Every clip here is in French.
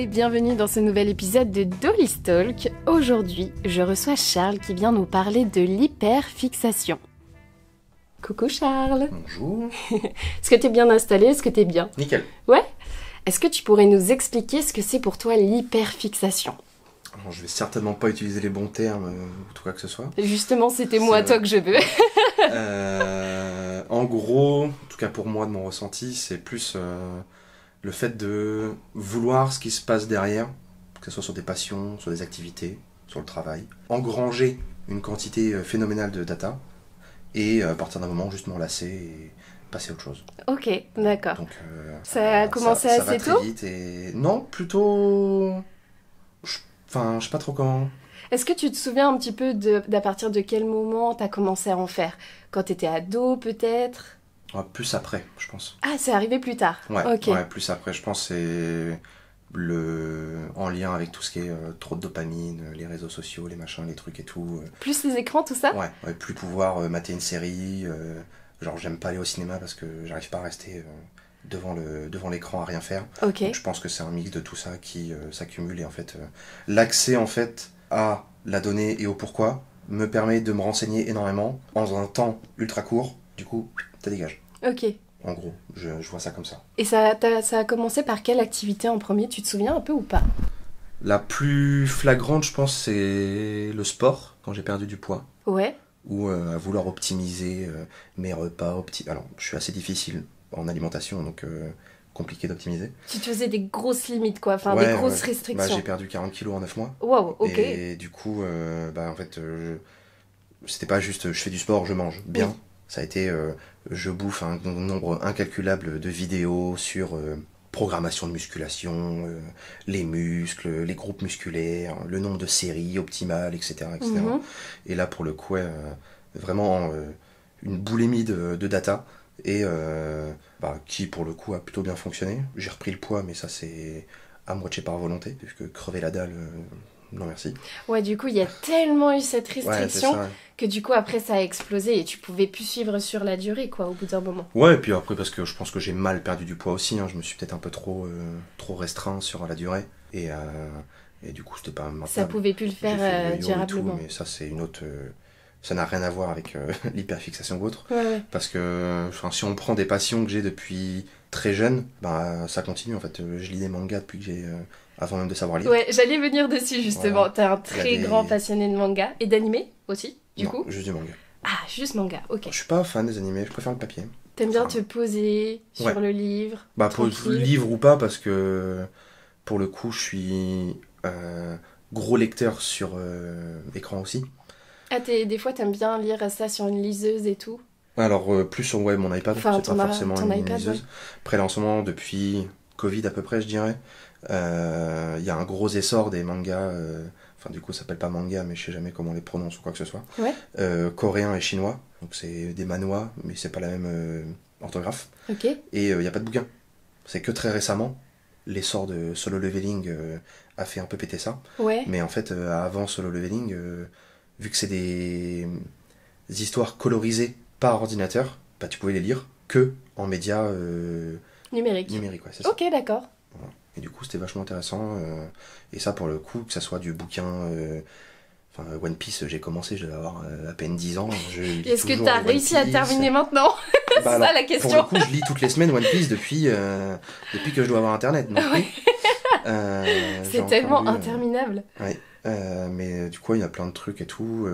bienvenue dans ce nouvel épisode de Dolly's Talk. Aujourd'hui, je reçois Charles qui vient nous parler de l'hyperfixation. Coucou Charles. Bonjour. Est-ce que t'es bien installé? Est-ce que t'es bien? Nickel. Ouais. Est-ce que tu pourrais nous expliquer ce que c'est pour toi l'hyperfixation? Alors, je vais certainement pas utiliser les bons termes ou tout quoi que ce soit. Justement, c'était moi toi que je veux. En gros, en tout cas pour moi de mon ressenti, c'est plus le fait de vouloir ce qui se passe derrière, que ce soit sur des passions, sur des activités, sur le travail, engranger une quantité phénoménale de data et à partir d'un moment juste m'en lasser et passer à autre chose. Ok, d'accord. Donc ça a commencé ça assez va très tôt vite et non, plutôt Enfin, je sais pas trop comment. Est-ce que tu te souviens un petit peu d'à partir de quel moment t'as commencé à en faire? Quand t'étais ado peut-être? Plus après, je pense. Ah, c'est arrivé plus tard. Ouais, Ok. ouais, plus après, je pense que c'est en lien avec tout ce qui est trop de dopamine, les réseaux sociaux, les machins, les trucs et tout. Plus les écrans, tout ça? Ouais, plus pouvoir mater une série. Genre, j'aime pas aller au cinéma parce que j'arrive pas à rester devant l'écran à rien faire. Ok. Donc, je pense que c'est un mix de tout ça qui s'accumule et en fait, l'accès en fait à la donnée et au pourquoi me permet de me renseigner énormément en un temps ultra court. Du coup, ça dégage. Ok. En gros, je vois ça comme ça. Et ça a commencé par quelle activité en premier? Tu te souviens un peu ou pas? La plus flagrante, je pense, c'est le sport, quand j'ai perdu du poids. Ouais. Ou à vouloir optimiser mes repas. Alors, je suis assez difficile en alimentation, donc compliqué d'optimiser. Tu te faisais des grosses limites, quoi. Enfin, Ouais, des grosses ouais. restrictions. J'ai perdu 40 kilos en 9 mois. Wow, ok. Et du coup, en fait, c'était pas juste je fais du sport, je mange bien. Oui. Ça a été je bouffe un nombre incalculable de vidéos sur programmation de musculation, les muscles, les groupes musculaires, le nombre de séries optimales, etc. etc. Mhm. Et là, pour le coup, ouais, vraiment une boulimie de data et qui, pour le coup, a plutôt bien fonctionné. J'ai repris le poids, mais ça, c'est à moitié par volonté, puisque crever la dalle, non merci. Ouais, du coup, il y a tellement eu cette Ouais, c'est restriction ça. que du coup, après, ça a explosé et tu pouvais plus suivre sur la durée, quoi, au bout d'un moment. Ouais, et puis après, parce que je pense que j'ai mal perdu du poids aussi, hein, je me suis peut-être un peu trop restreint sur la durée, et du coup, c'était pas Ça maintenable. pouvait plus le J'ai faire fait le yo-yo et durablement. tout, mais ça, c'est une autre. Ça n'a rien à voir avec l'hyperfixation ou autre. Ouais, ouais. Parce que si on prend des passions que j'ai depuis très jeune, ça continue en fait. Je lis des mangas depuis que j'ai. Avant même de savoir lire. Ouais, j'allais venir dessus justement. Voilà. T'es un Il y a très des- grand passionné de manga et d'anime aussi, du Non, coup. juste du manga. Ah, juste manga, ok. Je suis pas fan des animés, je préfère le papier. T'aimes bien Enfin, te poser sur ouais. le livre, Pour tranquille. livre ou pas, parce que pour le coup, je suis gros lecteur sur écran aussi. Ah, des fois, t'aimes bien lire ça sur une liseuse et tout. Alors, plus sur mon iPad, Enfin, c'est pas forcément ton une iPad, liseuse. ouais. Après, là, en ce moment, depuis Covid à peu près, je dirais, il y a un gros essor des mangas. Enfin, du coup, ça s'appelle pas manga, mais je sais jamais comment on les prononce ou quoi que ce soit. Ouais, Coréens et chinois. Donc, c'est des manhwas, mais c'est pas la même orthographe. ok. Et il y a pas de bouquin. C'est que très récemment, l'essor de Solo Leveling a fait un peu péter ça. Ouais. Mais en fait, avant Solo Leveling, vu que c'est des histoires colorisées par ordinateur, tu pouvais les lire que en médias Numérique. numériques, ouais, c'est ça. Ok, d'accord. Voilà. Et du coup, c'était vachement intéressant. Et ça, pour le coup, que ça soit du bouquin. One Piece, j'ai commencé, je devais avoir à peine 10 ans. Je lis Est-ce que toujours t'as One réussi à Piece. terminer maintenant? C'est ça, Alors, la question. Pour le coup, je lis toutes les semaines One Piece depuis que je dois avoir internet. Donc, Ouais. j'ai C'est encore tellement lu, interminable. Ouais. Mais du coup, il y a plein de trucs et tout.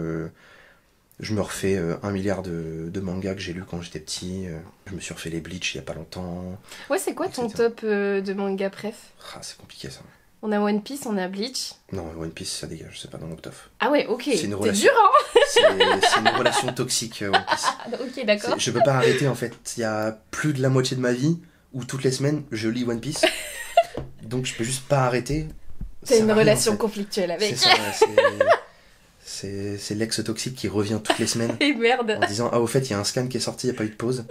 Je me refais 1 milliard de mangas que j'ai lus quand j'étais petit. Je me suis refait les Bleach il y a pas longtemps. Ouais, c'est quoi ton etc. top de manga préf? Ah, c'est compliqué ça. On a One Piece, on a Bleach. Non, One Piece, ça dégage, c'est pas dans mon top. Ah ouais, ok. C'est une T'es relation. dur, hein? C'est une relation toxique, One Piece. Ah, ok, d'accord. Je peux pas arrêter en fait. Il y a plus de la moitié de ma vie où toutes les semaines je lis One Piece. Donc je peux juste pas arrêter. T'as Ça une va rien, relation en fait. conflictuelle avec. C'est ça, c'est l'ex toxique qui revient toutes les semaines Et merde. en disant ah au fait il y a un scan qui est sorti, il n'y a pas eu de pause.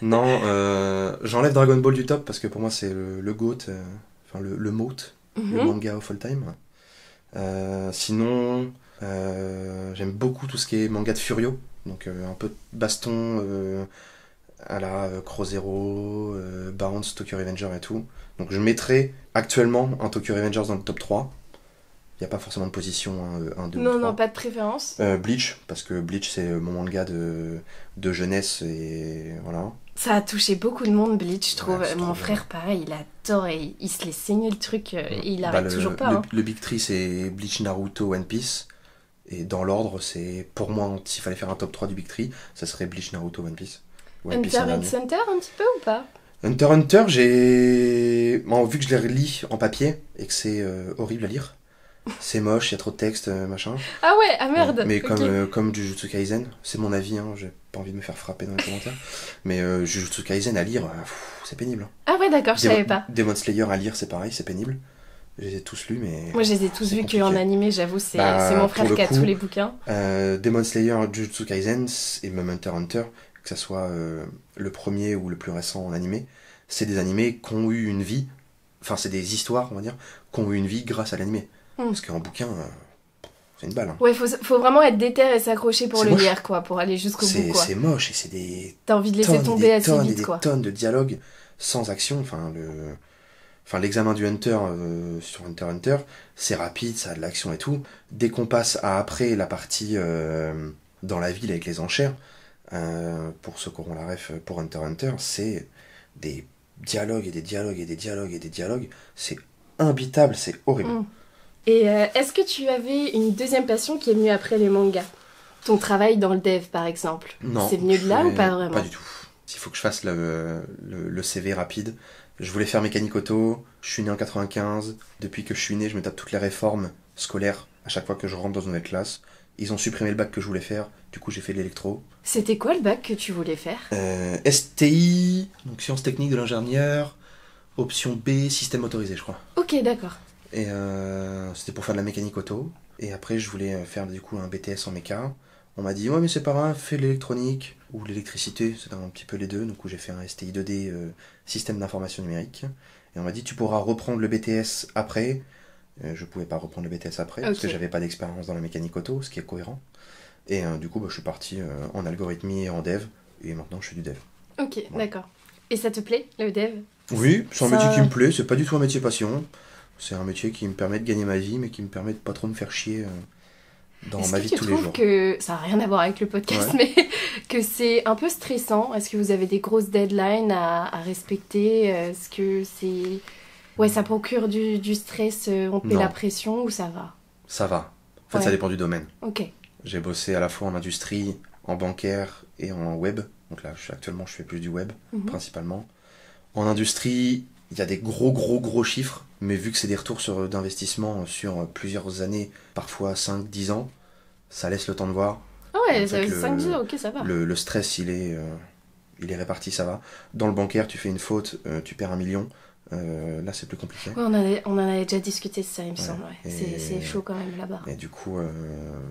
Non, j'enlève Dragon Ball du top parce que pour moi c'est le GOAT, le MOAT, le Mhm. manga of all time. Sinon, j'aime beaucoup tout ce qui est manga de Furio, donc un peu de baston à la Crow Zero, Bounce, Tokyo Revenger et tout. Donc je mettrais actuellement un Tokyo Revengers dans le top 3. Il n'y a pas forcément de position 1, 2 ou 3. Non, pas de préférence. Bleach, parce que Bleach c'est mon manga de jeunesse et voilà. Ça a touché beaucoup de monde, Bleach, je trouve. Ouais, Mon frère, pareil, il adore et il se laisse saigner le truc et il arrête toujours pas. Le Big 3 c'est Bleach, Naruto, One Piece. Et dans l'ordre, c'est pour moi, s'il fallait faire un top 3 du Big 3, ça serait Bleach, Naruto, One Piece. Hunter x Hunter un petit peu ou pas? Hunter x Hunter, j'ai. Bon, vu que je les relis en papier et que c'est horrible à lire, c'est moche, il y a trop de texte, machin. Ah ouais, ah merde. Ouais, mais okay. comme Jujutsu Kaisen, c'est mon avis, hein, j'ai pas envie de me faire frapper dans les commentaires. Mais Jujutsu Kaisen à lire, c'est pénible. Ah ouais, d'accord, je savais pas. Demon Slayer à lire, c'est pareil, c'est pénible. Je les ai tous lus, mais. Moi, je les ai tous vus qu'en animé, j'avoue, c'est mon frère qui a tous les bouquins. Demon Slayer, Jujutsu Kaisen et même Hunter x Hunter, que ça soit le premier ou le plus récent en animé, c'est des animés qui ont eu une vie, enfin, c'est des histoires, on va dire, qui ont eu une vie grâce à l'animé. Parce qu'en bouquin, c'est une balle. Hein. Ouais, faut vraiment être déter et s'accrocher pour le lire, quoi, pour aller jusqu'au bout, quoi. C'est moche et c'est des. T'as envie de laisser tomber assez vite, quoi. Des tonnes de dialogues sans action, enfin, l'examen du Hunter sur Hunter x Hunter, c'est rapide, ça a de l'action et tout. Dès qu'on passe à après la partie dans la ville avec les enchères, pour ceux qui auront la ref pour Hunter x Hunter, c'est des dialogues et des dialogues et des dialogues et des dialogues. C'est imbitable, c'est horrible. Et est-ce que tu avais une deuxième passion qui est venue après les mangas? Ton travail dans le dev, par exemple. Non. C'est venu de là ou pas vraiment? Pas du tout. Il faut que je fasse le CV rapide. Je voulais faire mécanique auto, je suis né en 95. Depuis que je suis né, je me tape toutes les réformes scolaires à chaque fois que je rentre dans une nouvelle classe. Ils ont supprimé le bac que je voulais faire, du coup j'ai fait l'électro. C'était quoi le bac que tu voulais faire? STI, donc sciences techniques de l'ingénieur, option B, système motorisé je crois. Ok, d'accord. Et c'était pour faire de la mécanique auto. Et après je voulais faire du coup un BTS en méca. On m'a dit ouais mais c'est pas grave, fais l'électronique ou l'électricité, c'est un petit peu les deux. Du coup j'ai fait un STI 2D système d'information numérique. Et on m'a dit tu pourras reprendre le BTS après. Je pouvais pas reprendre le BTS après parce que j'avais pas d'expérience dans la mécanique auto, ce qui est cohérent. Et du coup je suis parti en algorithmie et en dev. Et maintenant je fais du dev. Ok, voilà. D'accord. Et ça te plaît le dev? Oui, c'est un métier qui me plaît, c'est pas du tout un métier passion. C'est un métier qui me permet de gagner ma vie mais qui me permet de pas trop me faire chier dans ma vie de tous les jours. Est-ce que tu trouves que, ça n'a rien à voir avec le podcast, mais que c'est un peu stressant? Est-ce que vous avez des grosses deadlines à respecter? Est-ce que c'est... Ouais, ça procure du stress, on te met la pression ou ça va? Ça va. En fait, ça dépend du domaine. Ok. J'ai bossé à la fois en industrie, en bancaire et en web. Donc là, actuellement, je fais plus du web, principalement. En industrie, il y a des gros chiffres, mais vu que c'est des retours d'investissement sur plusieurs années, parfois 5-10 ans, ça laisse le temps de voir. Ah ouais, 5-10 ans, ok, ça va. Le stress, il est réparti, ça va. Dans le bancaire, tu fais une faute, tu perds 1 million. Là, c'est plus compliqué. Ouais, on en avait déjà discuté de ça, il me semble. Ouais. C'est chaud quand même là-bas. Et du coup,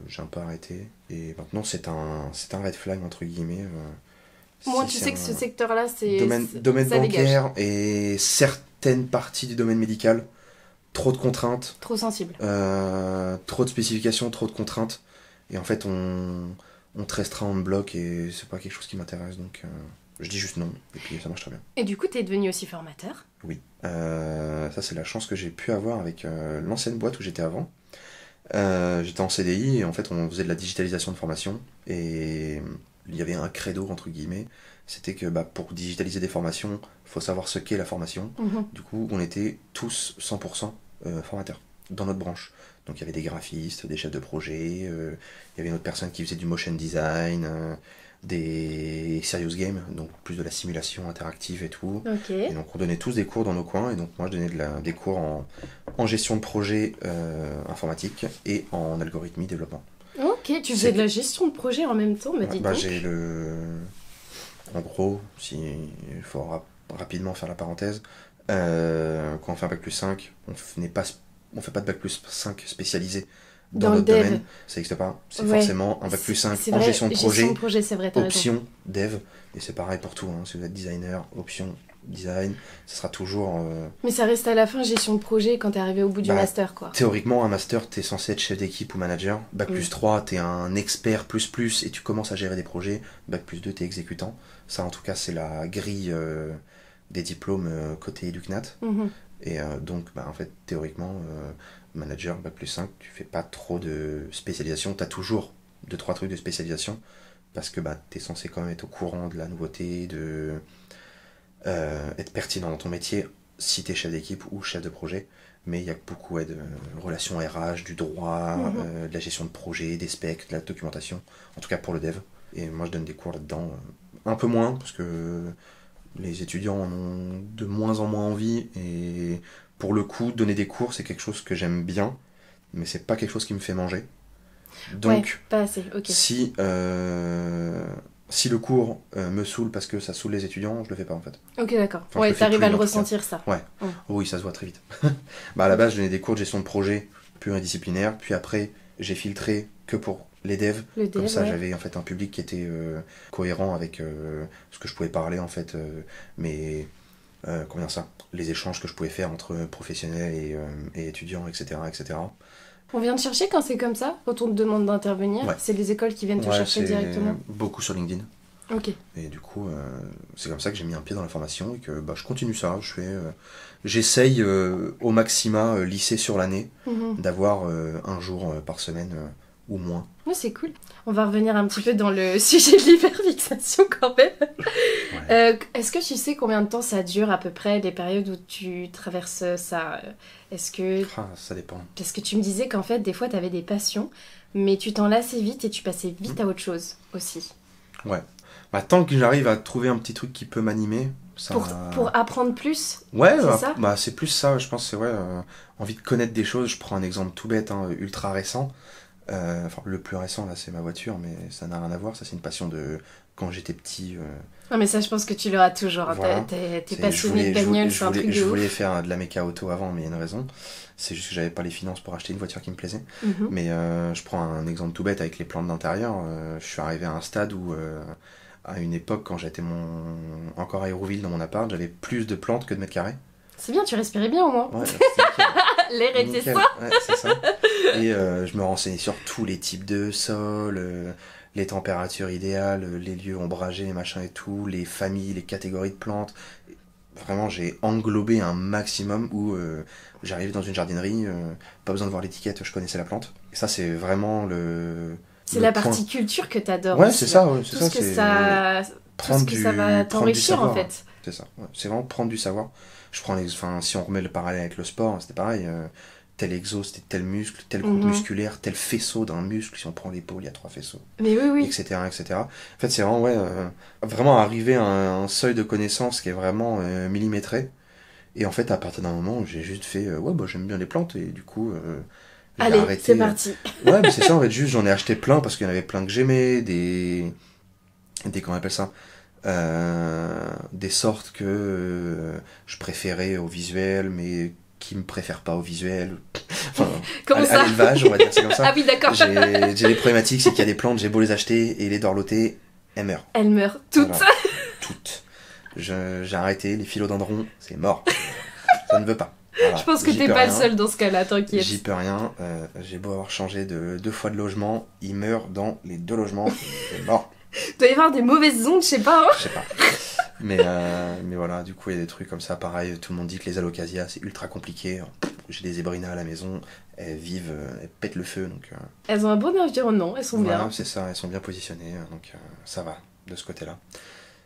j'ai un peu arrêté. Et maintenant, c'est un red flag, entre guillemets. Moi, tu sais que ce secteur-là, c'est... Domaine bancaire et certaines parties du domaine médical. Trop de contraintes. Trop sensible. Trop de spécifications, trop de contraintes. Et en fait, on te restreint, on te bloque et c'est pas quelque chose qui m'intéresse. Donc, je dis juste non. Et puis, ça marche très bien. Et du coup, t'es devenu aussi formateur? Oui. Ça, c'est la chance que j'ai pu avoir avec l'ancienne boîte où j'étais avant. J'étais en CDI et en fait, on faisait de la digitalisation de formation. Et il y avait un credo, entre guillemets. C'était que pour digitaliser des formations, il faut savoir ce qu'est la formation. Du coup, on était tous 100% formateurs dans notre branche. Donc, il y avait des graphistes, des chefs de projet, il y avait une autre personne qui faisait du motion design, des serious games, donc plus de la simulation interactive et tout. Okay. Et donc, on donnait tous des cours dans nos coins. Et donc, moi, je donnais des cours en gestion de projet informatique et en algorithmie développement. Ok, tu faisais de la gestion de projet en même temps, dis donc. J'ai en gros, il faut rapidement faire la parenthèse, quand on fait un bac plus 5, on fait pas de bac plus 5 spécialisé dans notre domaine, ça n'existe pas. C'est forcément un bac plus 5 gestion de projet, c'est vrai, option dev, et c'est pareil pour tout, hein. Si vous êtes designer, option design, ça sera toujours... Mais ça reste à la fin gestion de projet quand t'es arrivé au bout du master, quoi. Théoriquement, un master, t'es censé être chef d'équipe ou manager. Bac plus 3, t'es un expert plus et tu commences à gérer des projets. Bac plus 2, t'es exécutant. Ça, en tout cas, c'est la grille des diplômes côté EducNat. Et donc, en fait, théoriquement, manager, bac plus 5, tu fais pas trop de spécialisation. T'as toujours 2-3 trucs de spécialisation parce que t'es censé quand même être au courant de la nouveauté, de être pertinent dans ton métier si t'es chef d'équipe ou chef de projet. Mais il y a beaucoup de relations RH, du droit, de la gestion de projet, des specs, de la documentation, en tout cas pour le dev. Et moi, je donne des cours là-dedans, un peu moins, parce que les étudiants en ont de moins en moins envie, et pour le coup, donner des cours, c'est quelque chose que j'aime bien, mais c'est pas quelque chose qui me fait manger. Donc, pas assez, ok. Si le cours me saoule parce que ça saoule les étudiants, je le fais pas en fait. Ok, d'accord. Ouais, t'arrives à le ressentir, ça. Ouais. Oui, ça se voit très vite. À la base, je donnais des cours de gestion de projet pluridisciplinaires, puis après, j'ai filtré que pour les devs. Comme ça, j'avais en fait un public qui était cohérent avec ce que je pouvais parler en fait, mais les échanges que je pouvais faire entre professionnels et étudiants, etc., etc. On vient te chercher quand c'est comme ça, quand on te demande d'intervenir. C'est les écoles qui viennent te chercher directement. Beaucoup sur LinkedIn. Ok. Et du coup, c'est comme ça que j'ai mis un pied dans la formation et que je continue ça. J'essaye au maxima, lycée sur l'année, d'avoir un jour par semaine ou moins. Ouais, c'est cool. On va revenir un petit peu dans le sujet de l'hyperfixation quand même. Est-ce que tu sais combien de temps ça dure à peu près, les périodes où tu traverses ça? Est-ce que... ça dépend. Parce que tu me disais qu'en fait, des fois, tu avais des passions, mais tu t'en lassais vite et tu passais vite à autre chose aussi. Ouais. Tant que j'arrive à trouver un petit truc qui peut m'animer, ça... Pour apprendre plus. Ouais, c'est ça c'est plus ça, je pense, c'est envie de connaître des choses. Je prends un exemple tout bête, ultra récent. Le plus récent, là, c'est ma voiture, mais ça n'a rien à voir. Ça, c'est une passion de quand j'étais petit. Non, mais ça, je pense que tu l'auras toujours. Voilà. T'es passionné de bagnole, c'est un truc de ouf. Je voulais faire de la méca auto avant, mais il y a une raison. C'est juste que j'avais pas les finances pour acheter une voiture qui me plaisait. Mais je prends un exemple tout bête avec les plantes d'intérieur. Je suis arrivé à un stade où, à une époque, quand j'étais encore à Hérouville dans mon appart, j'avais plus de plantes que de mètres carrés. C'est bien, tu respirais bien au moins. Ouais, l'air était ça. Ouais, c'est ça. Et je me renseignais sur tous les types de sols, les températures idéales, les lieux ombragés, les machins et tout, les familles, les catégories de plantes. Vraiment, j'ai englobé un maximum où j'arrivais dans une jardinerie, pas besoin de voir l'étiquette, je connaissais la plante. Et ça, c'est vraiment C'est la partie culture que t'adores. Ouais, c'est ça. Tout ce que ça va t'enrichir en fait. C'est ça. Ouais. C'est vraiment prendre du savoir. Si on remet le parallèle avec le sport, c'était pareil. Tel exo, c'était tel muscle, tel groupe musculaire, tel faisceau d'un muscle. Si on prend l'épaule, il y a 3 faisceaux. Mais oui. Etc. En fait, c'est vraiment, vraiment arriver à un seuil de connaissance qui est vraiment millimétré. Et en fait, à partir d'un moment, j'ai juste fait, j'aime bien les plantes. Et du coup, allez, arrêté, c'est parti. Ouais, mais c'est ça, en fait, juste j'en ai acheté plein parce qu'il y en avait plein que j'aimais, comment on appelle ça, des sortes que je préférais au visuel, mais qui me préfèrent pas au visuel. À l'élevage, on va dire, c'est comme ça. Ah oui, d'accord. J'ai des problématiques, c'est qu'il y a des plantes, j'ai beau les acheter et les dorloter, elles meurent. Elles meurent, toutes. Voilà. Toutes. J'ai arrêté, les philodendrons, c'est mort. Ça ne veut pas. Voilà. Je pense que t'es pas le seul dans ce cas-là, t'inquiète. J'y peux rien. J'ai beau avoir changé de 2 fois de logement, ils meurent dans les 2 logements, c'est mort. Il doit y avoir des mauvaises ondes, je sais pas. Je sais pas. Mais voilà, du coup, il y a des trucs comme ça. Pareil, tout le monde dit que les alocasias, c'est ultra compliqué. J'ai des zébrinas à la maison, elles vivent, elles pètent le feu. Donc, elles ont un bon environnement, elles sont bien. C'est ça, elles sont bien positionnées. Donc ça va, de ce côté-là.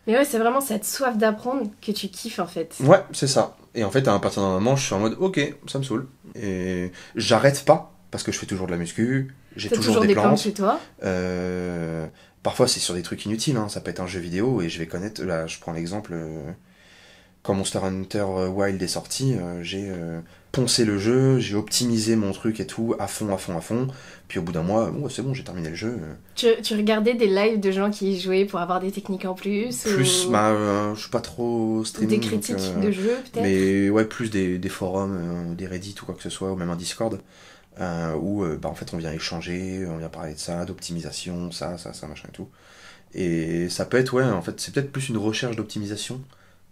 Mais ouais, c'est vraiment cette soif d'apprendre que tu kiffes en fait. Ouais, c'est ça. Et en fait, à partir d'un moment, je suis en mode, ok, ça me saoule. Et j'arrête pas, parce que je fais toujours de la muscu, j'ai toujours des plantes chez toi. Parfois, c'est sur des trucs inutiles, ça peut être un jeu vidéo, et je vais connaître, là, je prends l'exemple, quand Monster Hunter Wild est sorti, j'ai poncé le jeu, j'ai optimisé mon truc et tout, à fond, puis au bout d'un mois, c'est bon, j'ai terminé le jeu. Tu regardais des lives de gens qui y jouaient pour avoir des techniques en plus je suis pas trop streaming. Des critiques de jeux, peut-être. Mais ouais, plus des forums, des Reddit ou quoi que ce soit, ou même un Discord. Où en fait on vient échanger, on vient parler de ça, d'optimisation, ça, machin et tout. Et ça peut être, en fait, c'est peut-être plus une recherche d'optimisation.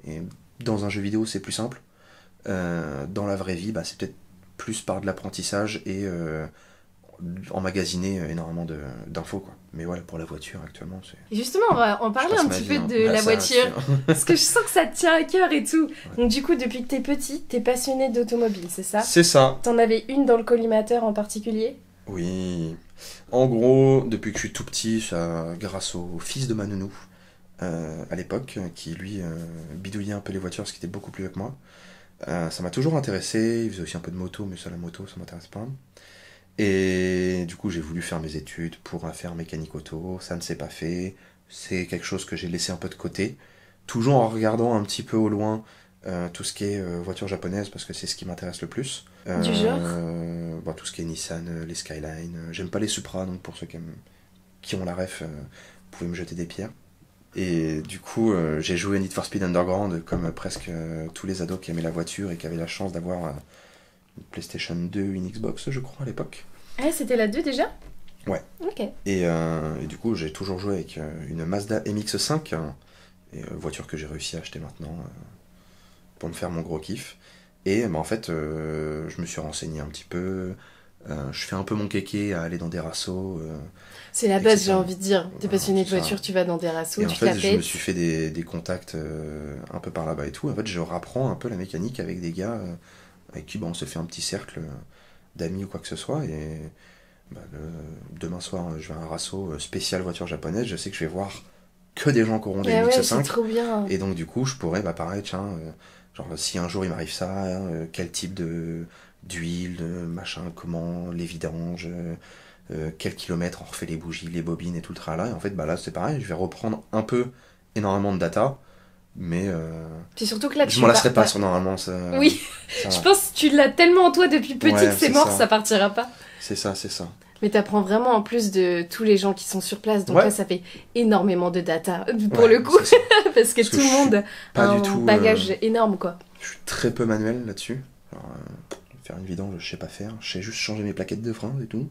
Et dans un jeu vidéo c'est plus simple. Dans la vraie vie, bah, c'est peut-être plus par de l'apprentissage et emmagasiner énormément d'infos, quoi. Mais voilà, pour la voiture actuellement, c'est... Et justement, on va en parler un petit peu de la voiture, parce que je sens que ça te tient à cœur et tout. Ouais. Donc du coup, depuis que t'es petit, t'es passionné d'automobile, c'est ça? C'est ça. T'en avais une dans le collimateur en particulier? Oui. En gros, depuis que je suis tout petit, ça, grâce au fils de ma nounou, à l'époque, qui lui bidouillait un peu les voitures, parce qu'il était beaucoup plus vieux que moi. Ça m'a toujours intéressé, il faisait aussi un peu de moto, mais ça, la moto, ça m'intéresse pas. Et du coup, j'ai voulu faire mes études pour faire mécanique auto, ça ne s'est pas fait. C'est quelque chose que j'ai laissé un peu de côté, toujours en regardant un petit peu au loin tout ce qui est voiture japonaise, parce que c'est ce qui m'intéresse le plus. Du genre bon, tout ce qui est Nissan, les Skyline. J'aime pas les Supra, donc pour ceux qui ont la ref, vous pouvez me jeter des pierres. Et du coup, j'ai joué à Need for Speed Underground comme presque tous les ados qui aimaient la voiture et qui avaient la chance d'avoir une PlayStation 2, une Xbox, je crois, à l'époque. Ah, c'était la 2 déjà? Ouais. Ok. Et du coup, j'ai toujours joué avec une Mazda MX-5, voiture que j'ai réussi à acheter maintenant pour me faire mon gros kiff. Et en fait, je me suis renseigné un petit peu. Je fais un peu mon kéké à aller dans des rassos. C'est la base, j'ai envie de dire. T'es passionné de voiture, tu vas dans des rassos, tu te la pètes. Je me suis fait des contacts un peu par là-bas et tout. En fait, je rapprends un peu la mécanique avec des gars avec qui on se fait un petit cercle d'amis ou quoi que ce soit. Et demain soir, je vais à un rasso spécial voiture japonaise. Je sais que je vais voir que des gens qui auront des MX-5. Ouais, c'est trop bien. Et donc, du coup, je pourrais, pareil, tiens, genre, si un jour il m'arrive ça, quel type d'huile, machin, comment, les vidanges, quel kilomètre on refait les bougies, les bobines et tout le tralala. Et en fait, là, c'est pareil, je vais reprendre un peu, énormément de data, mais c'est surtout que là, je m'en lasserai pas sur normalement. Ça, oui, ça, je pense que tu l'as tellement en toi depuis petit que c'est mort, ça partira pas. C'est ça, c'est ça. Mais t'apprends vraiment en plus de tous les gens qui sont sur place, donc là ça fait énormément de data pour le coup, parce que tout le monde a un bagage énorme quoi. Je suis très peu manuel là-dessus. Alors, faire une vidange, je sais pas faire. Je sais juste changer mes plaquettes de frein et tout.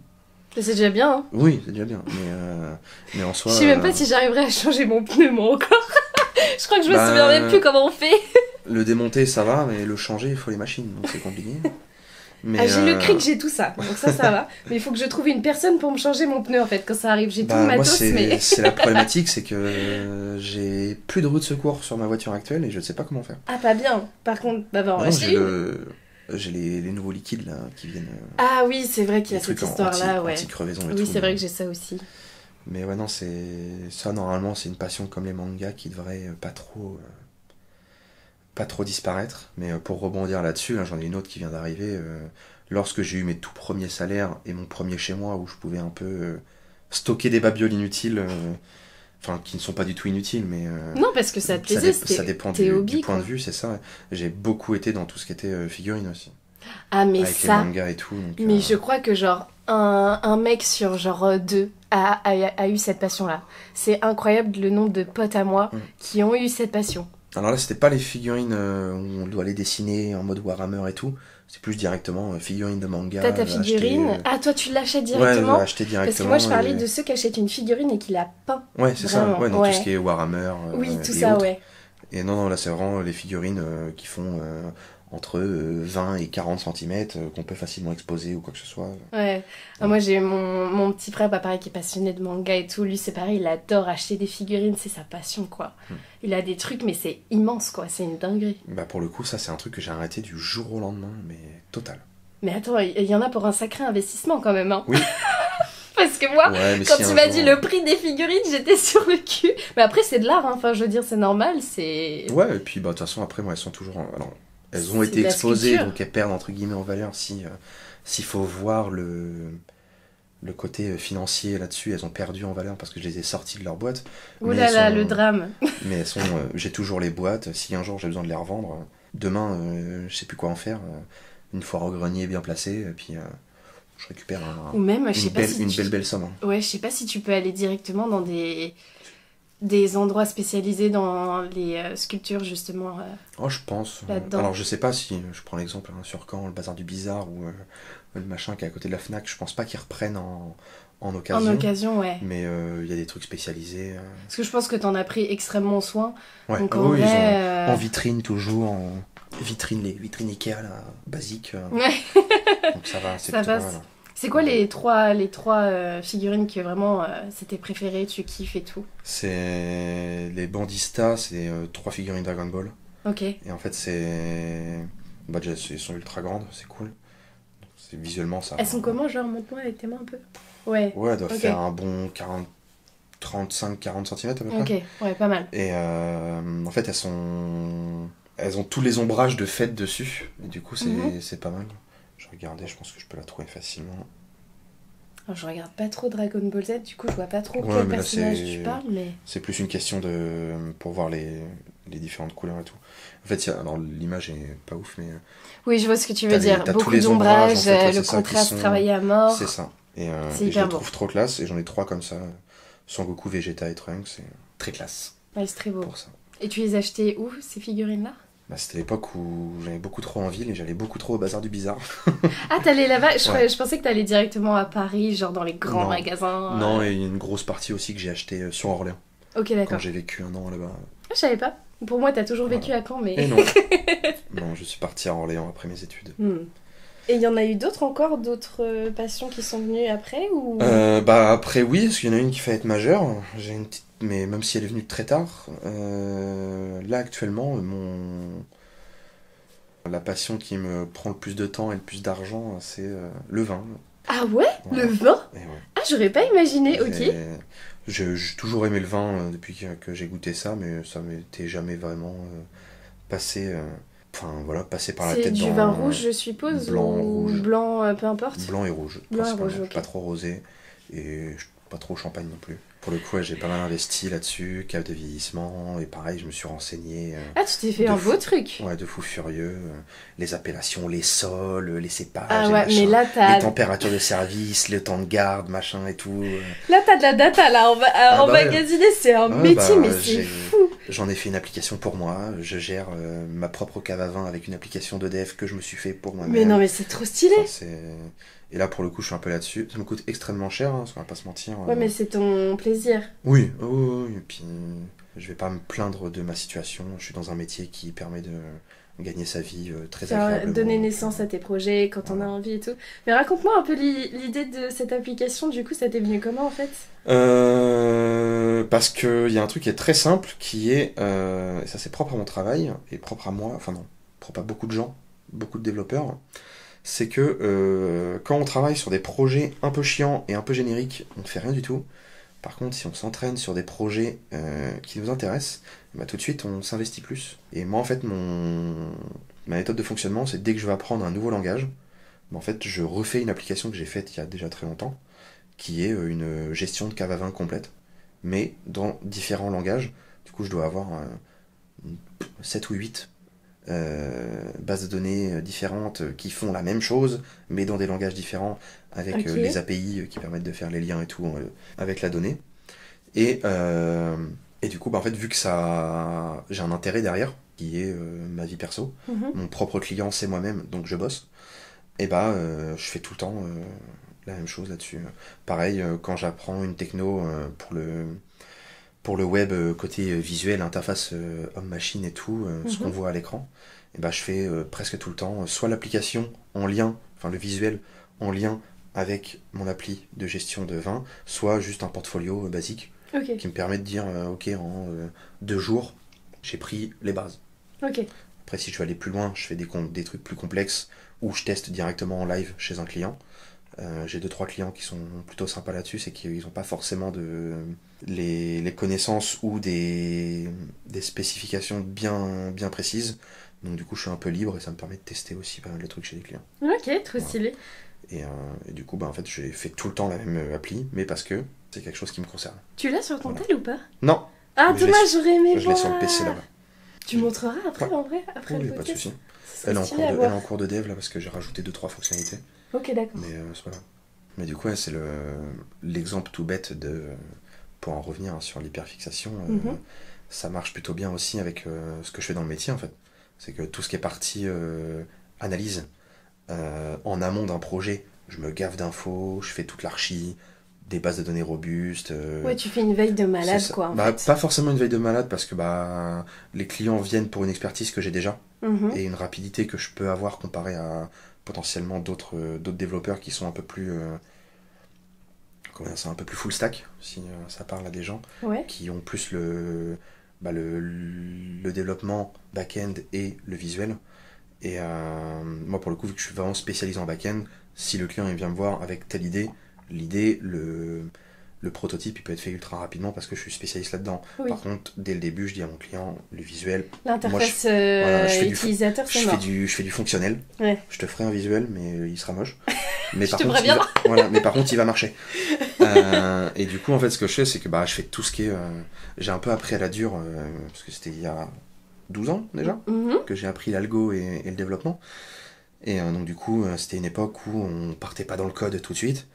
C'est déjà bien, hein. Oui, c'est déjà bien. Mais en soi. Je sais même pas si j'arriverai à changer mon pneu moi encore. Je crois que je me souviens même plus comment on fait. Le démonter ça va, mais le changer il faut les machines, donc c'est compliqué. Mais j'ai le cric, j'ai tout ça, donc ça va. Mais il faut que je trouve une personne pour me changer mon pneu en fait, quand ça arrive. J'ai tout le matos, mais... c'est la problématique, c'est que j'ai plus de roue de secours sur ma voiture actuelle et je ne sais pas comment faire. Ah, pas bien. Par contre, on va acheter j'ai les nouveaux liquides là qui viennent... ah oui, c'est vrai qu'il y a cette histoire-là, ouais. Anti-crevaison et tout. Oui, c'est vrai que j'ai ça aussi. Mais ouais, non, ça normalement, c'est une passion comme les mangas qui devrait pas trop disparaître, mais pour rebondir là-dessus, j'en ai une autre qui vient d'arriver. Lorsque j'ai eu mes tout premiers salaires et mon premier chez moi où je pouvais un peu stocker des babioles inutiles, enfin qui ne sont pas du tout inutiles, mais non, parce que ça te plaisait, ça dépend du point de vue, c'est ça. J'ai beaucoup été dans tout ce qui était figurines aussi. Ah mais avec ça, les mangas et tout. Donc, mais je crois que genre un mec sur genre 2 a eu cette passion-là. C'est incroyable le nombre de potes à moi qui ont eu cette passion. Alors là, c'était pas les figurines où on doit les dessiner en mode Warhammer et tout. C'est plus directement figurines de manga. T'as ta figurine. Ah, toi, tu l'achètes directement? Ouais, je l'ai acheté directement. Parce que moi, je parlais de ceux qui achètent une figurine et qui la peint. Ouais, c'est ça. Ouais, donc tout ce qui est Warhammer. Oui, tout ça, autres. ouais. Et non, là, c'est vraiment les figurines qui font entre 20 et 40 cm qu'on peut facilement exposer ou quoi que ce soit. Ouais. Alors moi, j'ai mon petit frère, pareil, qui est passionné de manga et tout. Lui, c'est pareil, il adore acheter des figurines, c'est sa passion, quoi. Il a des trucs, mais c'est immense, quoi. C'est une dinguerie. Pour le coup, ça, c'est un truc que j'ai arrêté du jour au lendemain, mais total. Mais attends, il y en a pour un sacré investissement, quand même, hein. Oui. Parce que moi, quand tu m'as dit le prix des figurines, j'étais sur le cul. Mais après, c'est de l'art, hein. Enfin, je veux dire, c'est normal, c'est... Ouais, et puis, de toute façon, après, moi, elles sont toujours... Alors, elles ont été exposées, donc elles perdent, entre guillemets, en valeur s'il faut voir le côté financier là-dessus. Elles ont perdu en valeur parce que je les ai sorties de leur boîte. Ouh là là, le drame. Mais elles sont... j'ai toujours les boîtes. Si un jour, j'ai besoin de les revendre, demain, je sais plus quoi en faire. Une foire au grenier bien placée, et puis... je récupère ou même, une belle somme. Hein. Ouais, je sais pas si tu peux aller directement dans des endroits spécialisés dans les sculptures, justement. Oh, je pense. Alors, je sais pas si je prends l'exemple sur Caen, le bazar du bizarre ou le machin qui est à côté de la Fnac, je pense pas qu'ils reprennent en en occasion. En occasion, ouais. Mais il y a des trucs spécialisés. Parce que je pense que t'en as pris extrêmement soin. Ouais. Donc Oui, ils vrai, ont en vitrine toujours, les vitrines Ikea là, basiques. Ouais. Donc ça va, c'est Ça plutôt passe. pas mal. C'est quoi les trois figurines que vraiment c'était préféré, tu kiffes et tout? C'est les Bandistas, c'est 3 figurines Dragon Ball. Ok. Et en fait, c'est. Bah, déjà, elles sont ultra grandes, c'est cool. Visuellement, ça. Elles sont comment, genre, montre-moi avec tes mains un peu? Ouais. Ouais, elles doivent Ok. faire un bon 35-40 cm à peu près. Ok, ouais, pas mal. Et en fait, elles ont tous les ombrages de fête dessus. Et du coup, c'est pas mal. Je regardais, je pense que je peux la trouver facilement. Alors, je regarde pas trop Dragon Ball Z, du coup, je vois pas trop Ouais, quel mais là, personnage tu parles, mais... C'est plus une question de. Pour voir les différentes couleurs et tout. En fait, alors l'image est pas ouf, mais. Oui, je vois ce que tu veux T'as dire. tous Beaucoup les ombrages, d'ombrage, en fait, ouais, c'est le ça, qui contraste sont- travaillé à mort. C'est ça. Et, C'est et je hyper les beau. trouve trop classe, et j'en ai 3 comme ça. Son Goku, Vegeta et Trunks, c'est très classe Ouais, c'est très beau. pour ça. Et tu les as achetées où, ces figurines-là? Bah, c'était l'époque où j'avais beaucoup trop en ville et j'allais beaucoup trop au bazar du bizarre. Ah, t'allais là-bas? Ouais. Je pensais que t'allais directement à Paris, genre dans les grands Non. magasins. Non, et il y a une grosse partie aussi que j'ai acheté sur Orléans, Ok, quand d'accord. j'ai vécu un an là-bas. Ah, je savais pas. Pour moi, t'as toujours vécu Voilà. à Caen, mais... Et non. Non, je suis parti à Orléans après mes études. Hmm. Et il y en a eu d'autres encore, d'autres passions qui sont venues après ou... Bah après oui, parce qu'il y en a une qui fait être majeure. J'ai une petite, mais même si elle est venue très tard, là actuellement, la passion qui me prend le plus de temps et le plus d'argent, c'est le vin. Ah ouais? Voilà. Le vin? Et ouais. Ah, j'aurais pas imaginé, ok. J'ai toujours aimé le vin depuis que j'ai goûté ça, mais ça m'était jamais vraiment passé. Enfin voilà, passé par la C'est tête du dans vin rouge, je suppose? blanc, ou rouge. blanc, peu importe. Blanc et rouge. Blanc et principalement. rouge, ok. Pas trop rosé et pas trop champagne non plus. Pour le coup, ouais, j'ai pas mal investi là-dessus, cave de vieillissement, et pareil, je me suis renseigné. Ah, tu t'es fait De un fou. beau truc. Ouais, de fou furieux. Les appellations, les sols, les cépages, Ah et ouais, machin, mais là, les températures de service, le temps de garde, machin et tout. Là, t'as de la data, là, en bah ouais. emmagasiner, c'est un Ouais, métier, bah, mais c'est fou. J'en ai fait une application pour moi. Je gère ma propre cave à vin avec une application d'EDF que je me suis fait pour moi-même. Mais non, mais c'est trop stylé. Enfin, et là, pour le coup, je suis un peu là-dessus. Ça me coûte extrêmement cher, hein, parce qu'on va pas se mentir. Ouais, mais c'est ton plaisir. Oui, oui, et puis je vais pas me plaindre de ma situation. Je suis dans un métier qui permet de gagner sa vie très agréablement. Donner naissance à tes projets quand on a envie et tout. Mais raconte-moi un peu l'idée de cette application, du coup, ça t'est venu comment en fait? Parce qu'il y a un truc qui est très simple, qui est, et ça c'est propre à mon travail, et propre à moi, enfin non, propre à beaucoup de gens, beaucoup de développeurs, c'est que quand on travaille sur des projets un peu chiants et un peu génériques, on ne fait rien du tout. Par contre, si on s'entraîne sur des projets qui nous intéressent, bah, tout de suite on s'investit plus. Et moi en fait, ma méthode de fonctionnement, c'est dès que je vais apprendre un nouveau langage, bah, en fait je refais une application que j'ai faite il y a déjà très longtemps, qui est une gestion de cave à vin complète, mais dans différents langages. Du coup, je dois avoir 7 ou 8 bases de données différentes qui font la même chose, mais dans des langages différents, avec Ok. les API qui permettent de faire les liens et tout avec la donnée. Et du coup, bah, en fait, vu que j'ai un intérêt derrière, qui est ma vie perso, Mhm. mon propre client, c'est moi-même, donc je bosse, et bah, je fais tout le temps la même chose là-dessus. Pareil, quand j'apprends une techno pour le web, côté visuel, interface homme-machine et tout, ce qu'on voit à l'écran, et bah, je fais presque tout le temps soit l'application en lien, enfin le visuel en lien avec mon appli de gestion de vin, soit juste un portfolio basique Ok, qui me permet de dire ok, en 2 jours, j'ai pris les bases. ok. Après, si je veux aller plus loin, je fais des trucs plus complexes ou je teste directement en live chez un client. J'ai 2-3 clients qui sont plutôt sympas là-dessus, c'est qu'ils n'ont pas forcément les connaissances ou des spécifications bien précises. Donc du coup, je suis un peu libre et ça me permet de tester aussi pas mal de trucs chez les clients. Ok, trop Voilà. stylé. Et du coup, bah, en fait, j'ai fait tout le temps la même appli, mais parce que c'est quelque chose qui me concerne. Tu l'as sur ton Voilà. tel ou pas? Non, Ah, Mais je dommage, l'ai j'aurais aimé je l'ai voir. sur le PC là-bas. Tu montreras après, Ouais. en vrai, après Oui, le pas de podcast. souci. Ce serait Elle est en stylé cours à de, voir. elle est en cours de dev là parce que j'ai rajouté 2-3 fonctionnalités. Ok, d'accord. Mais c'est pas grave. Mais du coup, ouais, c'est l'exemple tout bête pour en revenir sur l'hyperfixation, Mhm. ça marche plutôt bien aussi avec ce que je fais dans le métier en fait. C'est que tout ce qui est partie analyse en amont d'un projet, je me gaffe d'infos, je fais toute l'archi, des bases de données robustes. Ouais, tu fais une veille de malade, quoi. Bah, pas forcément une veille de malade, parce que bah, les clients viennent pour une expertise que j'ai déjà, et une rapidité que je peux avoir comparée à potentiellement d'autres développeurs qui sont un peu plus... c'est un peu plus full stack, si ça parle à des gens, qui ont plus le développement back-end et le visuel. Et moi, pour le coup, vu que je suis vraiment spécialisé en back-end, si le client il vient me voir avec telle idée, le prototype il peut être fait ultra rapidement parce que je suis spécialiste là-dedans. Oui. Par contre, dès le début, je dis à mon client, le visuel... L'interface utilisateur, c'est mort. Je fais du fonctionnel. Ouais. Je te ferai un visuel, mais il sera moche. Mais par contre, il va marcher. Et du coup, en fait, ce que je fais, c'est que bah, je fais tout ce qui est... j'ai un peu appris à la dure, parce que c'était il y a 12 ans déjà, que j'ai appris l'algo et le développement. Et donc du coup, c'était une époque où on partait pas dans le code tout de suite,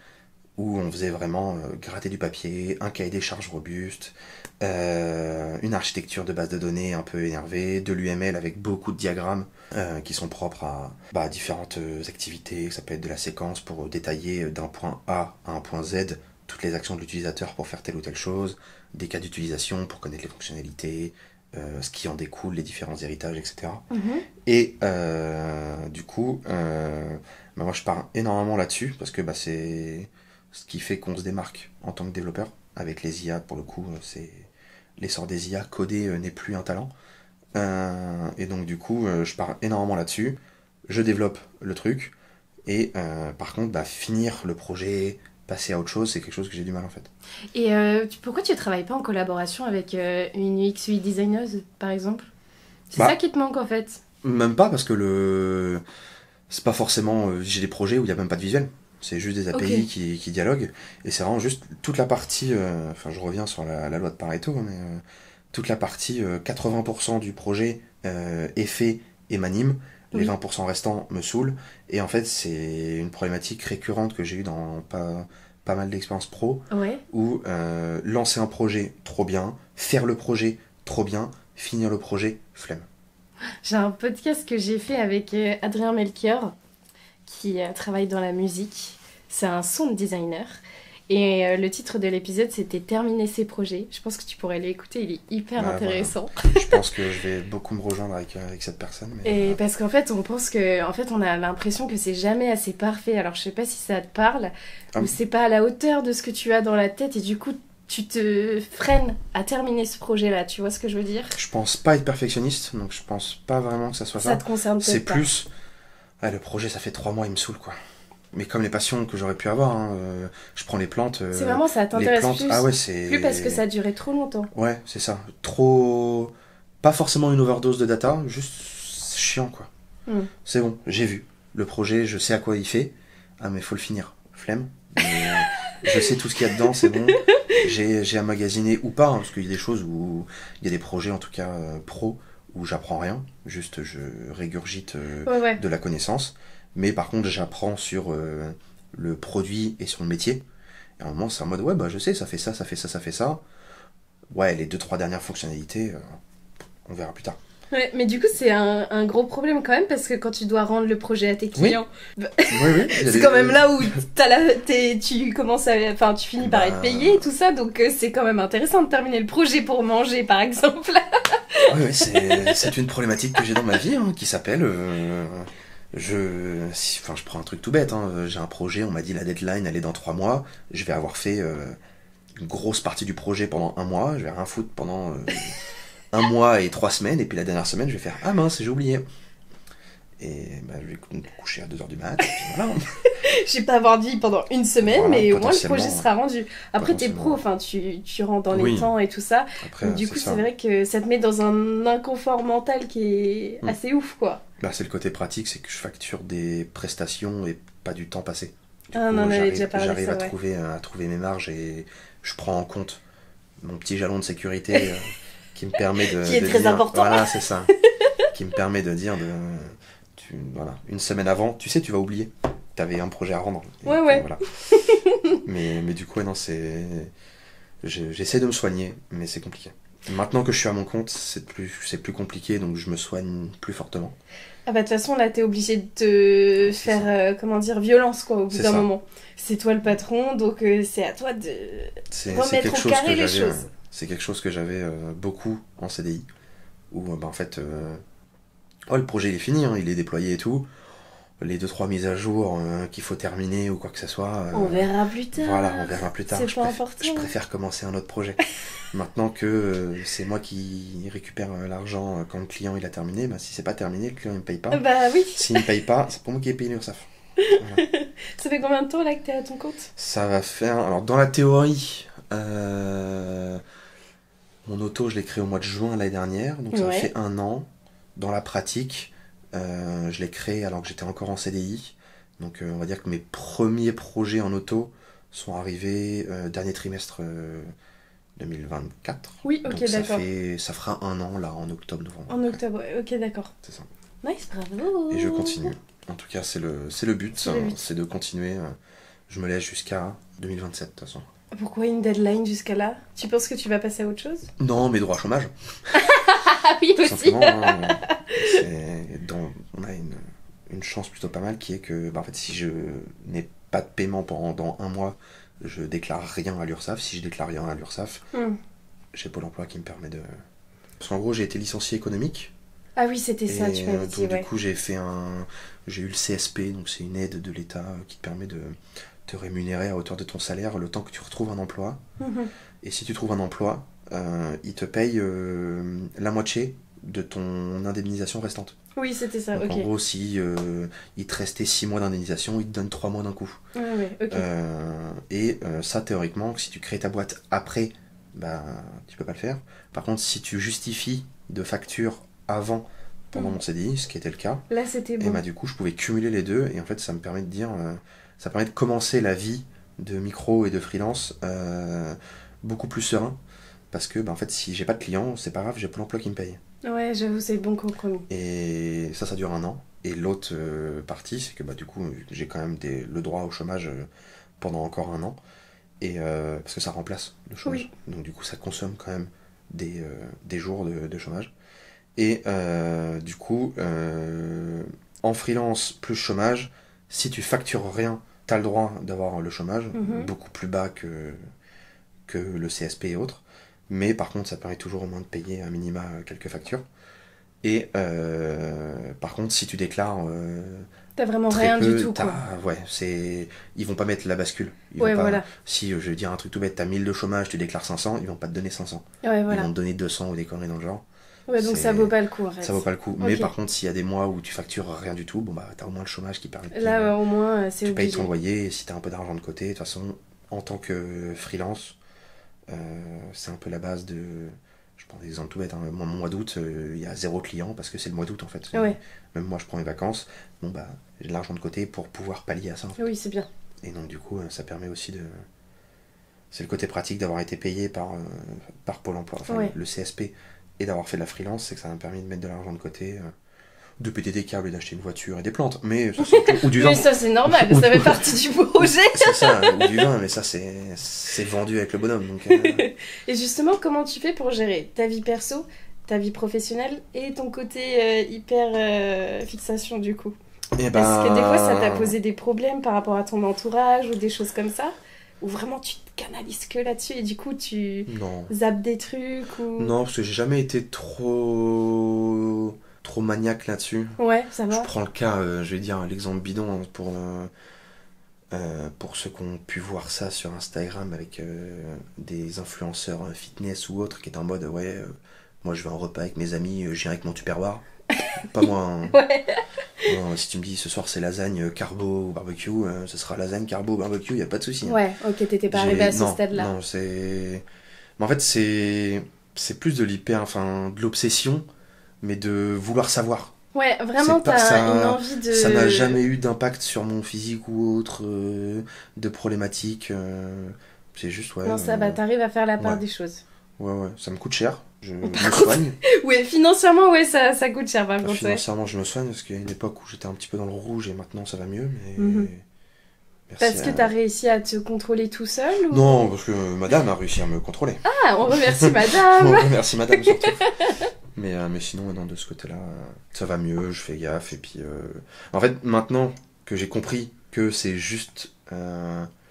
où on faisait vraiment gratter du papier, un cahier des charges robuste, une architecture de base de données un peu énervée, de l'UML avec beaucoup de diagrammes qui sont propres à différentes activités. Ça peut être de la séquence pour détailler d'un point A à un point Z toutes les actions de l'utilisateur pour faire telle ou telle chose, des cas d'utilisation pour connaître les fonctionnalités, ce qui en découle, les différents héritages, etc. Et du coup, moi je pars énormément là-dessus, parce que c'est ce qui fait qu'on se démarque en tant que développeur. Avec les IA, pour le coup, c'est l'essor des IA, coder n'est plus un talent. Et donc du coup, je pars énormément là-dessus, je développe le truc, et par contre, finir le projet, passer à autre chose, c'est quelque chose que j'ai du mal en fait. Et pourquoi tu ne travailles pas en collaboration avec une UX UI designer par exemple? C'est ça qui te manque en fait? Même pas, parce que c'est pas forcément... j'ai des projets où il n'y a même pas de visuel. C'est juste des API qui dialoguent. Et c'est vraiment juste toute la partie... je reviens sur la loi de Pareto, mais toute la partie 80% du projet est fait et m'anime. Les 20% restants me saoulent. Et en fait, c'est une problématique récurrente que j'ai eue dans pas mal d'expériences pro. Où lancer un projet, trop bien. Faire le projet, trop bien. Finir le projet, flemme. J'ai un podcast que j'ai fait avec Adrien Melchior, qui travaille dans la musique. C'est un sound designer. Et le titre de l'épisode, c'était « Terminer ses projets ». Je pense que tu pourrais l'écouter, il est hyper intéressant. Voilà. Je pense que je vais beaucoup me rejoindre avec cette personne. Mais parce qu'en fait, on pense que, on a l'impression que c'est jamais assez parfait. Alors, je sais pas si ça te parle, ou c'est pas à la hauteur de ce que tu as dans la tête, et du coup, tu te freines à terminer ce projet-là. Tu vois ce que je veux dire? Je pense pas être perfectionniste, donc je pense pas vraiment que ça soit ça. Ça te concerne peut-être C'est plus... le projet, ça fait 3 mois, il me saule, quoi. Mais comme les passions que j'aurais pu avoir, je prends les plantes... c'est vraiment, ça t'intéresse plus. Ah ouais, c'est... Plus parce que ça a duré trop longtemps. Ouais, c'est ça. Trop... Pas forcément une overdose de data, juste chiant, quoi. C'est bon, j'ai vu. Le projet, je sais à quoi il fait. Ah, mais faut le finir. Flemme. Mais, je sais tout ce qu'il y a dedans, c'est bon. J'ai emmagasiné ou pas, parce qu'il y a des choses où... Il y a des projets, en tout cas, pro, où j'apprends rien. Juste, je régurgite de la connaissance. Mais par contre, j'apprends sur le produit et sur le métier. Et à un moment, c'est en mode, je sais, ça fait ça, ça fait ça, ça fait ça. Ouais, les 2-3 dernières fonctionnalités, on verra plus tard. Ouais, mais du coup, c'est un gros problème quand même, parce que quand tu dois rendre le projet à tes clients, c'est quand même là où tu commences tu finis par être payé et tout ça, donc c'est quand même intéressant de terminer le projet pour manger, par exemple. Oui, c'est une problématique que j'ai dans ma vie, qui s'appelle... Je prends un truc tout bête, j'ai un projet, on m'a dit la deadline elle est dans 3 mois, je vais avoir fait une grosse partie du projet pendant 1 mois, je vais rien foutre pendant 1 mois et 3 semaines, et puis la dernière semaine je vais faire ah mince, j'ai oublié. Et je vais me coucher à 2h du mat, et puis voilà. Je vais pas avoir dit pendant 1 semaine, mais au moins le projet sera rendu. Après t'es pro, tu rentres dans les temps et tout ça. Après, donc, du coup c'est vrai que ça te met dans un inconfort mental qui est assez ouf, quoi. C'est le côté pratique, c'est que je facture des prestations et pas du temps passé. J'arrive à trouver mes marges, et je prends en compte mon petit jalon de sécurité qui me permet de... qui est très important. Voilà, c'est ça. Qui me permet de dire, une semaine avant, tu sais, tu vas oublier. T'avais un projet à rendre. Ouais. Voilà. mais du coup, non, c'est... J'essaie de me soigner, mais c'est compliqué. Maintenant que je suis à mon compte, c'est plus compliqué, donc je me soigne plus fortement. Ah bah de toute façon là t'es obligé de te faire comment dire violence quoi au bout d'un moment. C'est toi le patron donc c'est à toi de remettre au carré les choses. C'est quelque chose que j'avais beaucoup en CDI où bah, en fait le projet il est fini, hein, il est déployé et tout. Les 2-3 mises à jour qu'il faut terminer ou quoi que ce soit. On verra plus tard. Voilà, on verra plus tard. C'est pas important. Je préfère commencer un autre projet. Maintenant que c'est moi qui récupère l'argent quand le client il a terminé, bah, si c'est pas terminé, le client il me paye pas. Bah oui. S'il me paye pas, c'est pour moi qui ai payé l'URSSAF. Voilà. Ça fait combien de temps là que t'es à ton compte? Ça va faire. Alors dans la théorie, mon auto je l'ai créé au mois de juin l'année dernière, donc ça fait 1 an. Dans la pratique, je l'ai créé alors que j'étais encore en CDI. Donc on va dire que mes premiers projets en auto sont arrivés dernier trimestre 2024. Oui, ok, donc d'accord. Ça fera 1 an là en octobre, novembre. En octobre, ok, d'accord. C'est ça. Nice, bravo. Et je continue. En tout cas, c'est le but, c'est de continuer. Je me laisse jusqu'à 2027 de toute façon. Pourquoi une deadline jusqu'à là? Tu penses que tu vas passer à autre chose? Non, mes droits au chômage. Ah oui, tout aussi. Simplement, on a une chance plutôt pas mal qui est que bah, en fait, si je n'ai pas de paiement pendant 1 mois, je déclare rien à l'URSSAF. Si je déclare rien à l'URSSAF, j'ai Pôle emploi qui me permet de... Parce qu'en gros, j'ai été licencié économique. Ah oui, c'était ça, tu m'avais dit, du coup, j'ai eu le CSP, donc c'est une aide de l'État qui te permet de te rémunérer à hauteur de ton salaire le temps que tu retrouves un emploi. Et si tu trouves un emploi, il te paye la moitié de ton indemnisation restante. Oui, c'était ça, donc, ok. En gros, si il te restait 6 mois d'indemnisation, il te donne 3 mois d'un coup. Ouais, ok. Ça, théoriquement, si tu crées ta boîte après, bah, tu peux pas le faire. Par contre, si tu justifies de facture avant, pendant mon CDI, ce qui était le cas, là, c'était bon. Et bah, du coup, je pouvais cumuler les deux, et en fait, ça me permet de dire... ça permet de commencer la vie de micro et de freelance beaucoup plus serein. Parce que, bah, en fait, si j'ai pas de clients, c'est pas grave, j'ai Pôle emploi qui me paye. Ouais, j'avoue, c'est le bon compromis. Et ça dure 1 an. Et l'autre partie, c'est que bah, du coup, j'ai quand même le droit au chômage pendant encore 1 an. Et, parce que ça remplace le chômage. Oui. Donc du coup, ça consomme quand même des jours de chômage. Et du coup, en freelance plus chômage, si tu factures rien, tu as le droit d'avoir le chômage, beaucoup plus bas que le CSP et autres. Mais par contre, ça permet toujours au moins de payer un minima quelques factures. Et par contre, si tu déclares... t'as vraiment rien du tout, quoi. Ouais, ils vont pas mettre la bascule. Voilà. Si, je vais dire un truc tout bête, t'as 1000 de chômage, tu déclares 500, ils vont pas te donner 500. Ouais, voilà. Ils vont te donner 200 ou des conneries dans le genre. Ouais, donc ça vaut pas le coup, en fait. Ça vaut pas le coup. Okay. Mais par contre, s'il y a des mois où tu factures rien du tout, bon bah t'as au moins le chômage qui permet de... Là, au moins, c'est obligé. Tu payes ton loyer, et si t'as un peu d'argent de côté, de toute façon, en tant que freelance, c'est un peu la base de... Je prends des exemples tout bêtes, hein. Mon mois d'août, il y a 0 client parce que c'est le mois d'août en fait. Ouais. Même moi je prends mes vacances, bon bah j'ai de l'argent de côté pour pouvoir pallier à ça. En fait. Oui, c'est bien. Et donc du coup ça permet aussi de... C'est le côté pratique d'avoir été payé par Pôle emploi, enfin le CSP, et d'avoir fait de la freelance, c'est que ça m'a permis de mettre de l'argent de côté, de péter des câbles et d'acheter une voiture et des plantes, mais ça, ou du vin. Mais ça c'est normal, ça fait partie du projet. C'est ça, ou du vin, mais ça c'est vendu avec le bonhomme. Donc, Et justement, comment tu fais pour gérer ta vie perso, ta vie professionnelle et ton côté hyper fixation du coup? Est-ce que des fois ça t'a posé des problèmes par rapport à ton entourage ou des choses comme ça? Ou vraiment tu te canalises que là-dessus et du coup tu zappes des trucs ou... Non, parce que j'ai jamais été trop maniaque là-dessus. Ouais, ça va. Je prends le cas, je vais dire l'exemple bidon pour ceux qui ont pu voir ça sur Instagram avec des influenceurs fitness ou autres qui étaient en mode moi je vais en repas avec mes amis, j'irai avec mon Tupperware. Pas moi. Hein. Ouais. Non, si tu me dis ce soir c'est lasagne carbo ou barbecue, ce sera lasagne carbo barbecue, y a pas de souci. Hein. Ouais, ok, t'étais pas arrivé à ce stade-là. Non, c'est... Mais en fait c'est plus de de l'obsession, mais de vouloir savoir. Ouais, vraiment t'as une envie de... Ça n'a jamais eu d'impact sur mon physique ou autre, de problématiques. C'est juste, Non, ça va, t'arrives à faire la part des choses. Ouais, ça me coûte cher. Je me soigne. Ouais, financièrement, ça coûte cher par contre. Financièrement, je me soigne parce qu'il y a une époque où j'étais un petit peu dans le rouge et maintenant ça va mieux. Merci Parce que t'as réussi à te contrôler tout seul ou... Non, parce que madame a réussi à me contrôler. Ah, on remercie madame. On remercie madame surtout. Mais sinon, non, de ce côté-là, ça va mieux, je fais gaffe. Et puis, en fait, maintenant que j'ai compris que c'est juste...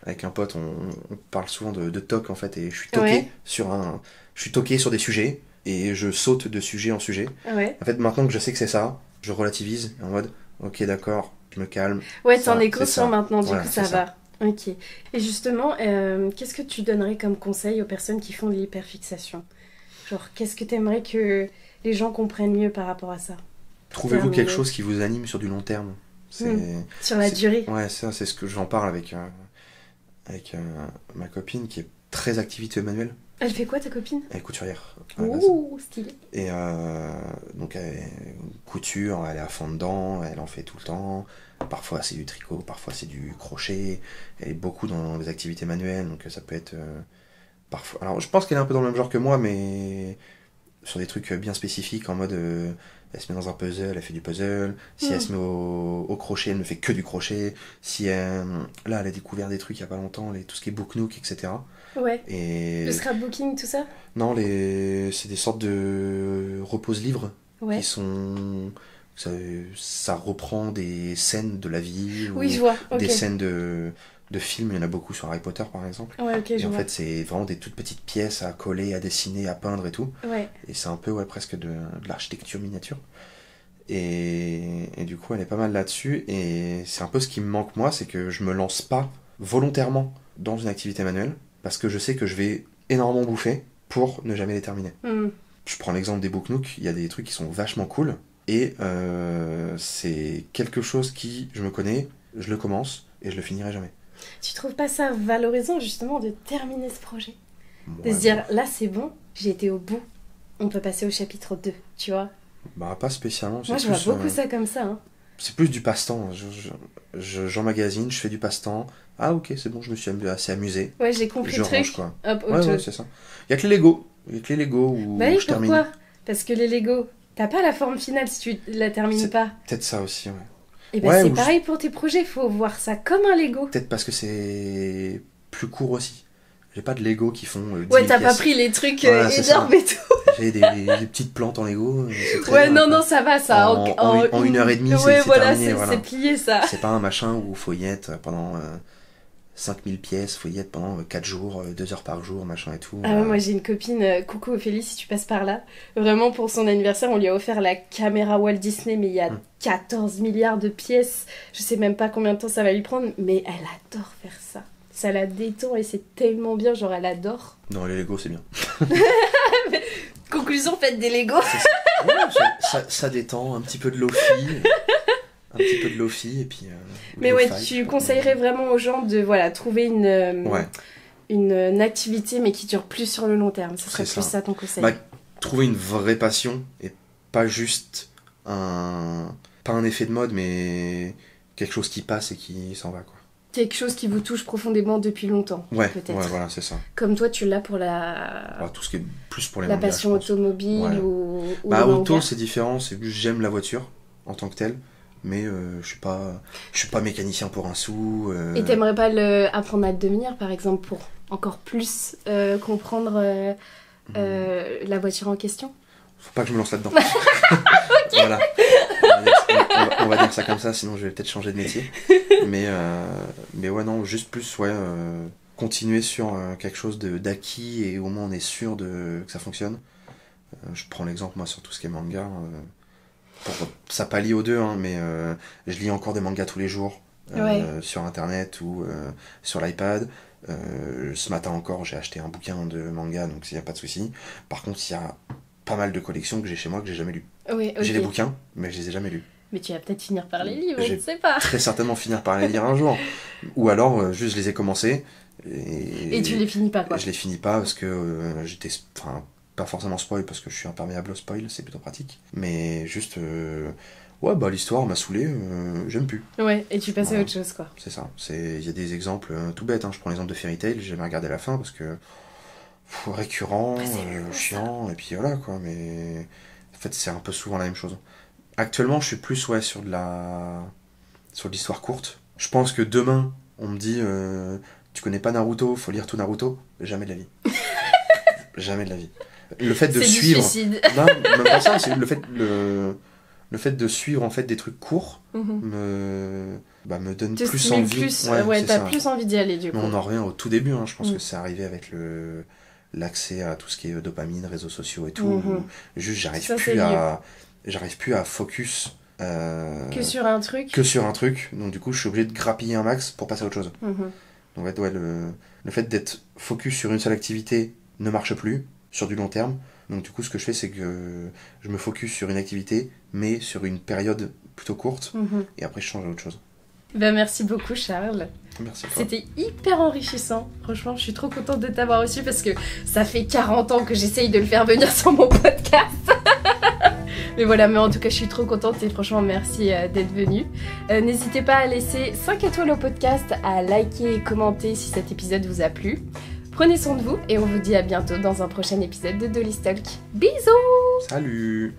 avec un pote, on parle souvent de toc, en fait, et je suis toqué je suis toqué sur des sujets, et je saute de sujet en sujet. Ouais. En fait, maintenant que je sais que c'est ça, je relativise, en mode, ok, d'accord, je me calme. Ouais, t'en es conscient maintenant, du voilà, coup ça va. Ok. Et justement, qu'est-ce que tu donnerais comme conseil aux personnes qui font de l'hyperfixation? Genre, qu'est-ce que t'aimerais que les gens comprennent mieux par rapport à ça? Trouvez-vous quelque chose qui vous anime sur du long terme. Sur la durée. Ouais, ça, c'est ce que j'en parle avec ma copine qui est très activité manuelle. Elle fait quoi, ta copine? Elle est couturière. Ouh, stylé. Et donc, elle couture, elle est à fond dedans, elle en fait tout le temps. Parfois, c'est du tricot, parfois, c'est du crochet. Elle est beaucoup dans les activités manuelles, donc ça peut être... parfois... Alors, je pense qu'elle est un peu dans le même genre que moi, mais sur des trucs bien spécifiques, en mode... elle se met dans un puzzle, elle fait du puzzle. Si elle se met au crochet, elle ne fait que du crochet. Si là, elle a découvert des trucs il y a pas longtemps, tout ce qui est book nook, etc. Ouais. Et... Le scrapbooking, tout ça? Non, c'est des sortes de repose-livres qui sont... Ça reprend des scènes de la vie. Oui, je vois. Okay. Des scènes de films. Il y en a beaucoup sur Harry Potter, par exemple. Ouais, ok, et je en vois. fait, c'est vraiment des toutes petites pièces à coller, à dessiner, à peindre et tout. Ouais. Et c'est un peu presque de l'architecture miniature. Et du coup, elle est pas mal là-dessus. Et c'est un peu ce qui me manque, moi, c'est que je me lance pas volontairement dans une activité manuelle parce que je sais que je vais énormément bouffer pour ne jamais les terminer. Je prends l'exemple des book nook, il y a des trucs qui sont vachement cool. Et c'est quelque chose qui, je me connais, je le commence et je le finirai jamais. Tu trouves pas ça valorisant, justement, de terminer ce projet? De se dire, là, c'est bon, j'ai été au bout, on peut passer au chapitre 2, tu vois? Bah, pas spécialement. Moi, je vois beaucoup ça comme ça. Hein. C'est plus du passe-temps. J'emmagasine, je fais du passe-temps. Ah, ok, c'est bon, je me suis assez amusé. Ouais, j'ai compris le truc. Range, quoi. Hop, autre chose. Ouais, c'est ça. Il y a que les Lego. Il y a que les Lego où bah oui, je termine. Pourquoi? Parce que les Lego, t'as pas la forme finale si tu la termines pas. Peut-être ça aussi, ouais. Et ben c'est pareil pour tes projets, faut voir ça comme un Lego. Peut-être parce que c'est plus court aussi. J'ai pas de Lego qui font 10 ouais, t'as pièces. Pas pris les trucs énormes et tout. J'ai des petites plantes en Lego. Ouais, bien, non, ça va, ça. En 1h30, ouais, terminé. C'est plié, ça. C'est pas un machin où il faut y être pendant 5000 pièces, faut y être pendant 4 jours, 2 heures par jour, machin et tout. Ah ouais, moi j'ai une copine, coucou Ophélie, si tu passes par là. Vraiment, pour son anniversaire, on lui a offert la caméra Walt Disney, mais il y a 14 milliards de pièces. Je sais même pas combien de temps ça va lui prendre, mais elle adore faire ça. Ça la détend et c'est tellement bien, genre elle adore. Non, les Lego c'est bien. Conclusion, faites des Lego. Ouais, ça détend, un petit peu de lofi. Un petit peu de lofi et puis... mais ouais, tu conseillerais vraiment aux gens de trouver une activité mais qui dure plus sur le long terme. Ce serait plus ça ton conseil. Bah, trouver une vraie passion et pas juste pas un effet de mode mais quelque chose qui passe et qui s'en va, quoi. Quelque chose qui vous touche profondément depuis longtemps, peut-être. Ouais, voilà, c'est ça. Comme toi, tu l'as pour tout ce qui est plus pour les la mangas, passion automobile ou auto, c'est différent, c'est juste j'aime la voiture en tant que telle, mais je suis pas mécanicien pour un sou. Et t'aimerais pas apprendre à le devenir, par exemple, pour encore plus comprendre la voiture en question? Faut pas que je me lance là-dedans. Voilà. On va dire ça comme ça, sinon je vais peut-être changer de métier. Mais ouais, non, juste plus, continuer sur quelque chose d'acquis et au moins on est sûr que ça fonctionne. Je prends l'exemple, moi, sur tout ce qui est manga. Ça pallie aux deux, hein, mais je lis encore des mangas tous les jours sur internet ou sur l'iPad. Ce matin encore, j'ai acheté un bouquin de manga, donc il n'y a pas de souci. Par contre, il y a pas mal de collections que j'ai chez moi que j'ai jamais lues. Oui, okay. J'ai des bouquins, mais je les ai jamais lus. Mais tu vas peut-être finir par les lire, je ne sais pas. Très certainement finir par les lire un jour. Ou alors, juste je les ai commencés. Et tu les finis pas, quoi. Je les finis pas parce que j'étais... Enfin, pas forcément spoil parce que je suis imperméable au spoil, c'est plutôt pratique. Mais juste... l'histoire m'a saoulé, j'aime plus. Ouais, et tu passes à autre chose, quoi. C'est ça. Il y a des exemples tout bêtes, hein. Je prends l'exemple de Fairy Tail, j'ai jamais regardé la fin parce que... récurrent, chiant, ça. Et puis voilà, quoi. Mais... En fait, c'est un peu souvent la même chose. Actuellement, je suis plus sur de l'histoire courte. Je pense que demain, On me dit, tu connais pas Naruto, faut lire tout Naruto. Jamais de la vie. Jamais de la vie. Le fait de suivre... C'est du suicide. Non, même pas ça, c'est le fait de suivre en fait des trucs courts me donne plus envie. T'as plus envie d'y aller du coup. Mais on en revient au tout début, hein. Je pense que c'est arrivé avec l'accès à tout ce qui est dopamine, réseaux sociaux et tout. Juste, j'arrive plus à focus que sur un truc. Donc du coup, je suis obligé de grappiller un max pour passer à autre chose. Donc ouais, le fait d'être focus sur une seule activité ne marche plus sur du long terme. Donc du coup, ce que je fais, c'est que je me focus sur une activité, mais sur une période plutôt courte, et après je change à autre chose. Merci beaucoup, Charles. Merci à toi. C'était hyper enrichissant. Franchement, je suis trop contente de t'avoir reçu parce que ça fait 40 ans que j'essaye de le faire venir sur mon podcast. Mais voilà, mais en tout cas, je suis trop contente et franchement, merci d'être venu. N'hésitez pas à laisser 5 étoiles au podcast, à liker et commenter si cet épisode vous a plu. Prenez soin de vous et on vous dit à bientôt dans un prochain épisode de Dolly Talk. Bisous! Salut!